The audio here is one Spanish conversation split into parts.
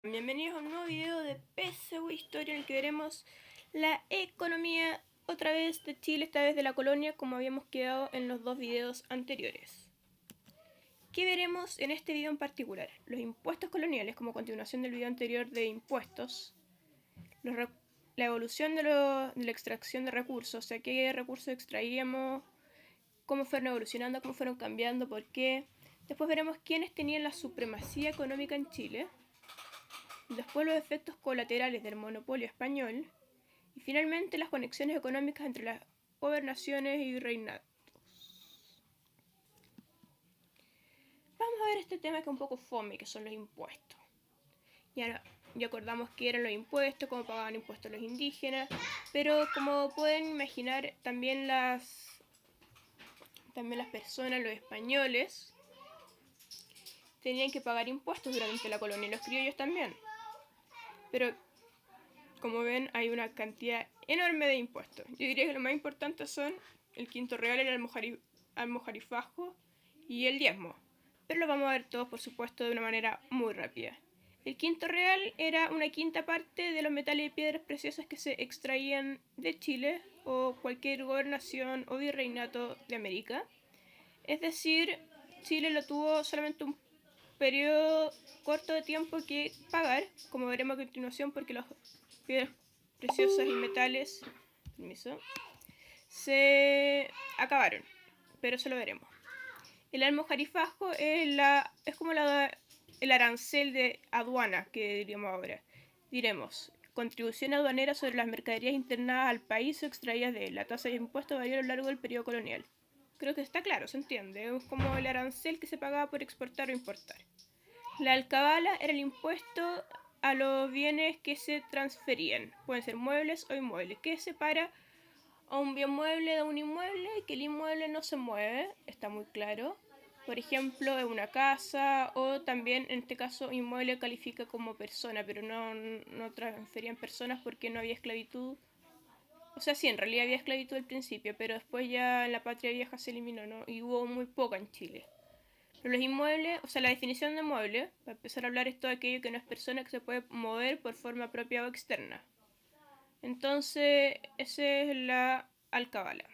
Bienvenidos a un nuevo video de PSU Historia en el que veremos la economía otra vez de Chile, esta vez de la colonia, como habíamos quedado en los dos videos anteriores. ¿Qué veremos en este video en particular? Los impuestos coloniales, como continuación del video anterior de impuestos, la evolución de la extracción de recursos, o sea, qué recursos extraíamos, cómo fueron evolucionando, cómo fueron cambiando, por qué. Después veremos quiénes tenían la supremacía económica en Chile. Después los efectos colaterales del monopolio español. Y finalmente las conexiones económicas entre las gobernaciones y reinatos. Vamos a ver este tema que es un poco fome, que son los impuestos. Ya acordamos qué eran los impuestos, cómo pagaban impuestos los indígenas, pero como pueden imaginar, también las personas, los españoles, tenían que pagar impuestos durante la colonia, y los criollos también. Pero como ven, hay una cantidad enorme de impuestos. Yo diría que lo más importante son el quinto real, el almojarifajo y el diezmo. Pero lo vamos a ver todos, por supuesto, de una manera muy rápida. El quinto real era una quinta parte de los metales y piedras preciosas que se extraían de Chile o cualquier gobernación o virreinato de América. Es decir, Chile lo tuvo solamente un periodo corto de tiempo que pagar, como veremos a continuación, porque las piedras preciosas y metales se acabaron, pero eso lo veremos. El almojarifajo es como el arancel de aduana que diríamos ahora. Diremos, contribución aduanera sobre las mercaderías internadas al país o extraídas de él. La tasa de impuesto varió a lo largo del periodo colonial. Creo que está claro, se entiende. Es como el arancel que se pagaba por exportar o importar. La alcabala era el impuesto a los bienes que se transferían. Pueden ser muebles o inmuebles. ¿Qué separa a un bien mueble de un inmueble? Que el inmueble no se mueve, está muy claro. Por ejemplo, en una casa, o también en este caso inmueble califica como persona, pero no transferían personas porque no había esclavitud. O sea, sí, en realidad había esclavitud al principio, pero después ya en la patria vieja se eliminó, ¿no? Y hubo muy poca en Chile. Pero los inmuebles, o sea, la definición de mueble, para empezar a hablar, es todo aquello que no es persona que se puede mover por forma propia o externa. Entonces, esa es la alcabala.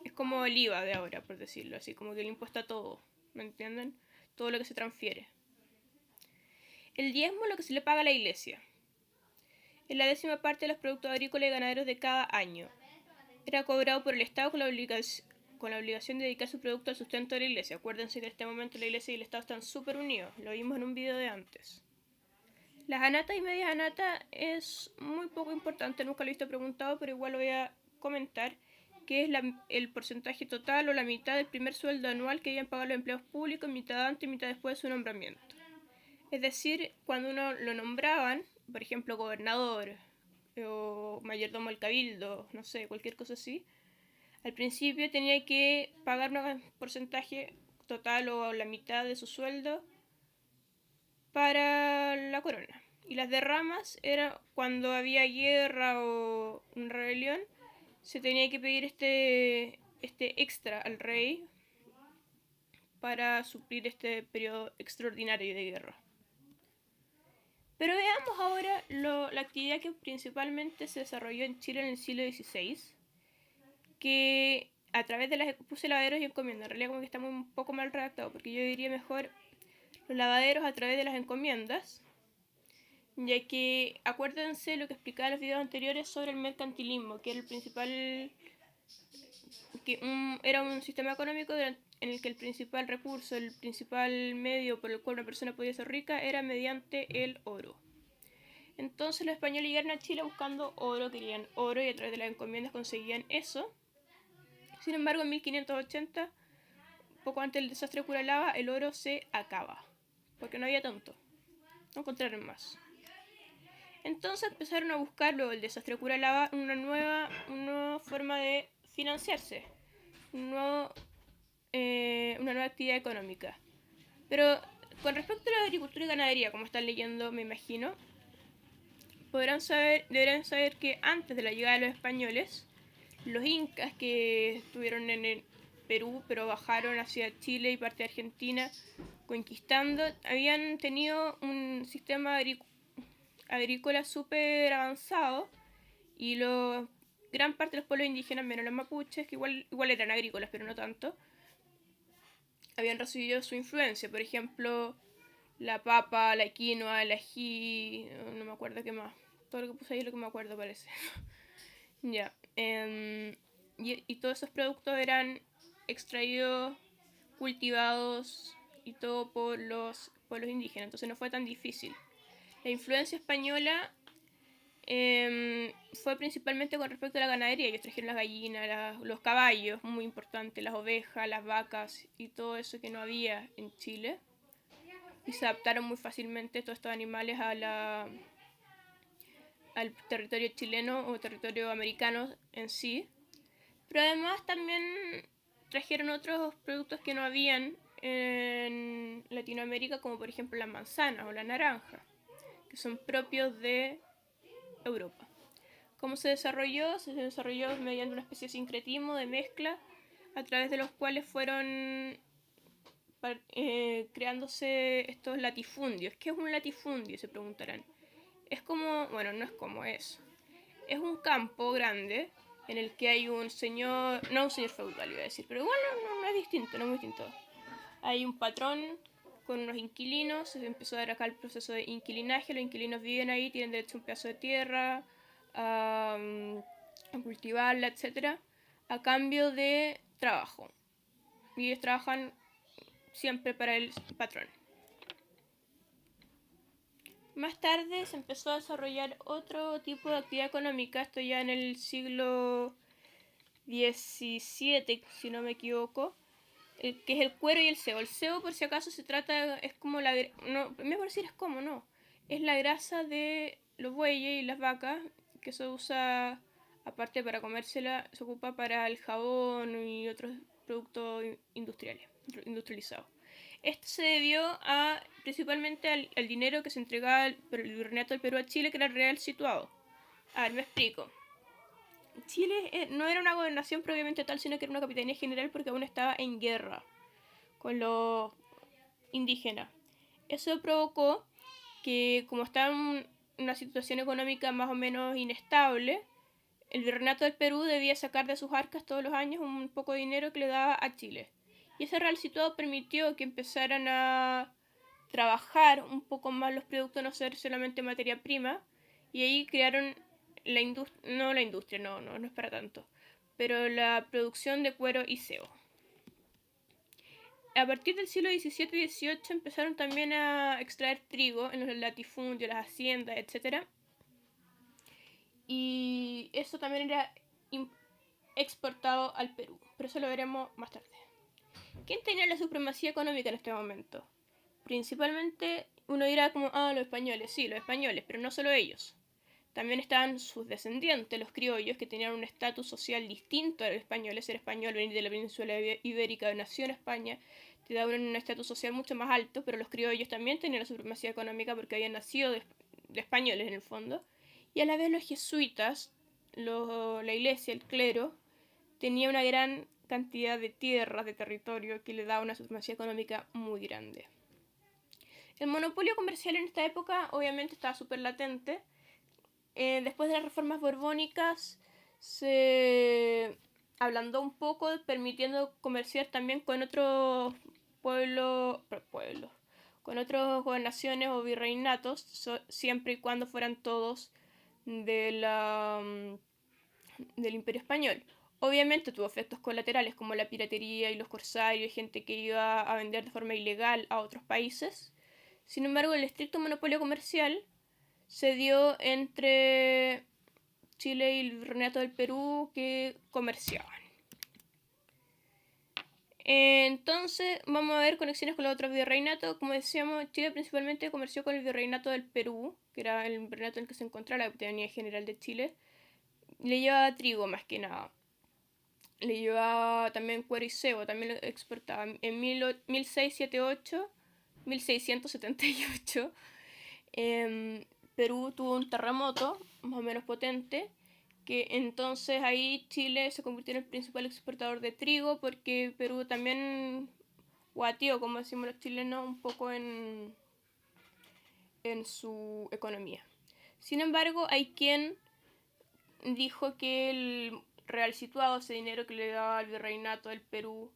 Es como el IVA de ahora, por decirlo así, como que le impuesto a todo, ¿me entienden? Todo lo que se transfiere. El diezmo es lo que se le paga a la iglesia. Es la 10ª parte de los productos agrícolas y ganaderos de cada año. Era cobrado por el Estado con la obligación de dedicar su producto al sustento de la iglesia. Acuérdense que en este momento la iglesia y el Estado están súper unidos. Lo vimos en un video de antes. Las anatas y medias anatas es muy poco importante, nunca lo he visto preguntado, pero igual lo voy a comentar, que es el porcentaje total o la mitad del primer sueldo anual que debían pagar los empleados públicos, mitad antes y mitad después de su nombramiento. Es decir, cuando uno lo nombraban, por ejemplo, gobernador o mayordomo del cabildo, no sé, cualquier cosa así, al principio tenía que pagar un porcentaje total o la mitad de su sueldo para la corona. Y las derramas era cuando había guerra o una rebelión, se tenía que pedir este extra al rey para suplir este periodo extraordinario de guerra. Pero veamos ahora la actividad que principalmente se desarrolló en Chile en el siglo XVI, que a través de las... puse lavaderos y encomiendas, en realidad como que está un poco mal redactado, porque yo diría mejor los lavaderos a través de las encomiendas, ya que acuérdense lo que explicaba en los videos anteriores sobre el mercantilismo, que era el principal... era un sistema económico en el que el principal recurso, el principal medio por el cual una persona podía ser rica era mediante el oro. Entonces los españoles llegaron a Chile buscando oro, querían oro y a través de las encomiendas conseguían eso. Sin embargo, en 1580, poco antes del desastre de Curalaba, el oro se acaba, porque no había tanto, no encontraron más. Entonces empezaron a buscar luego del desastre de Curalaba una nueva forma de financiarse, una nueva actividad económica. Pero con respecto a la agricultura y ganadería, como están leyendo, me imagino, deberán saber que antes de la llegada de los españoles, los incas que estuvieron en el Perú, pero bajaron hacia Chile y parte de Argentina, conquistando, habían tenido un sistema agrícola súper avanzado y gran parte de los pueblos indígenas, menos los mapuches, que igual eran agrícolas, pero no tanto, habían recibido su influencia. Por ejemplo, la papa, la quinoa, el ají, no me acuerdo qué más. Todo lo que puse ahí es lo que me acuerdo, parece. Ya. Y todos esos productos eran extraídos, cultivados y todo por los pueblos indígenas, entonces no fue tan difícil. La influencia española fue principalmente con respecto a la ganadería. Ellos trajeron las gallinas, los caballos, muy importante, las ovejas, las vacas y todo eso que no había en Chile. Y se adaptaron muy fácilmente todos estos animales al territorio chileno o territorio americano en sí. Pero además también trajeron otros productos que no habían en Latinoamérica, como por ejemplo las manzanas o la naranja, que son propios de Europa. ¿Cómo se desarrolló? Se desarrolló mediante una especie de sincretismo, de mezcla, a través de los cuales fueron creándose estos latifundios. ¿Qué es un latifundio? Se preguntarán. Es como, bueno, no es como es. Es un campo grande en el que hay un señor, no un señor feudal iba a decir, pero igual no es distinto, no es muy distinto. Hay un patrón con unos inquilinos, se empezó a dar acá el proceso de inquilinaje, los inquilinos viven ahí, tienen derecho a un pedazo de tierra, a cultivarla, etc., a cambio de trabajo. Y ellos trabajan siempre para el patrón. Más tarde se empezó a desarrollar otro tipo de actividad económica, esto ya en el siglo XVII, si no me equivoco, que es el cuero y el sebo. El sebo, por si acaso, es como no, mejor decir es como, no. Es la grasa de los bueyes y las vacas, que se usa, aparte para comérsela, se ocupa para el jabón y otros productos industrializados. Esto se debió principalmente al dinero que se entregaba por el Virreinato del Perú a Chile, que era el real situado. A ver, me explico. Chile no era una gobernación propiamente tal, sino que era una capitanía general porque aún estaba en guerra con los indígenas. Eso provocó que, como estaba en una situación económica más o menos inestable, el Virreinato del Perú debía sacar de sus arcas todos los años un poco de dinero que le daba a Chile. Y ese real situado permitió que empezaran a trabajar un poco más los productos, no ser solamente materia prima, y ahí crearon no es para tanto, pero la producción de cuero y sebo. A partir del siglo XVII y XVIII empezaron también a extraer trigo en los latifundios, las haciendas, etc. Y eso también era exportado al Perú, pero eso lo veremos más tarde. ¿Quién tenía la supremacía económica en este momento? Principalmente uno dirá como, los españoles, sí, los españoles, pero no solo ellos. También estaban sus descendientes, los criollos, que tenían un estatus social distinto a los españoles. Ser español, venir de la península ibérica, nació en España, te da un estatus social mucho más alto, pero los criollos también tenían la supremacía económica porque habían nacido de españoles en el fondo. Y a la vez los jesuitas, la iglesia, el clero, tenía una gran cantidad de tierras, de territorio, que le daba una supremacía económica muy grande. El monopolio comercial en esta época obviamente estaba súper latente. Después de las reformas borbónicas se ablandó un poco, permitiendo comerciar también con otros pueblos, con otras gobernaciones o virreinatos, siempre y cuando fueran todos del Imperio Español. Obviamente tuvo efectos colaterales como la piratería y los corsarios, gente que iba a vender de forma ilegal a otros países. Sin embargo, el estricto monopolio comercial se dio entre Chile y el Virreinato del Perú, que comerciaban. Entonces vamos a ver conexiones con los otros virreinatos. Como decíamos, Chile principalmente comerció con el Virreinato del Perú, que era el virreinato en el que se encontraba la Capitanía General de Chile. Le llevaba trigo más que nada. Le llevaba también cuero y sebo, también lo exportaba. En 1678 Perú tuvo un terremoto más o menos potente, que entonces ahí Chile se convirtió en el principal exportador de trigo, porque Perú también guatió, como decimos los chilenos, un poco en su economía. Sin embargo, hay quien dijo que el real situado, ese dinero que le daba el virreinato del Perú,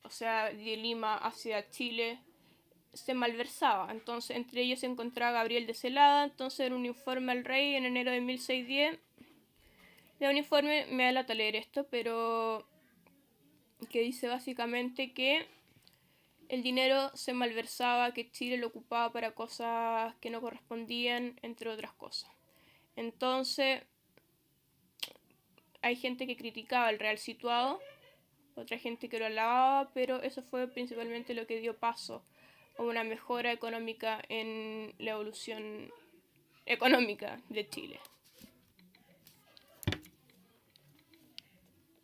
o sea, de Lima hacia Chile, se malversaba. Entonces, entre ellos se encontraba Gabriel de Celada. Entonces, en un informe al rey en enero de 1610, de un informe, me da lata leer esto, pero que dice básicamente que el dinero se malversaba, que Chile lo ocupaba para cosas que no correspondían, entre otras cosas. Entonces, hay gente que criticaba el real situado, otra gente que lo alababa, pero eso fue principalmente lo que dio paso a una mejora económica en la evolución económica de Chile.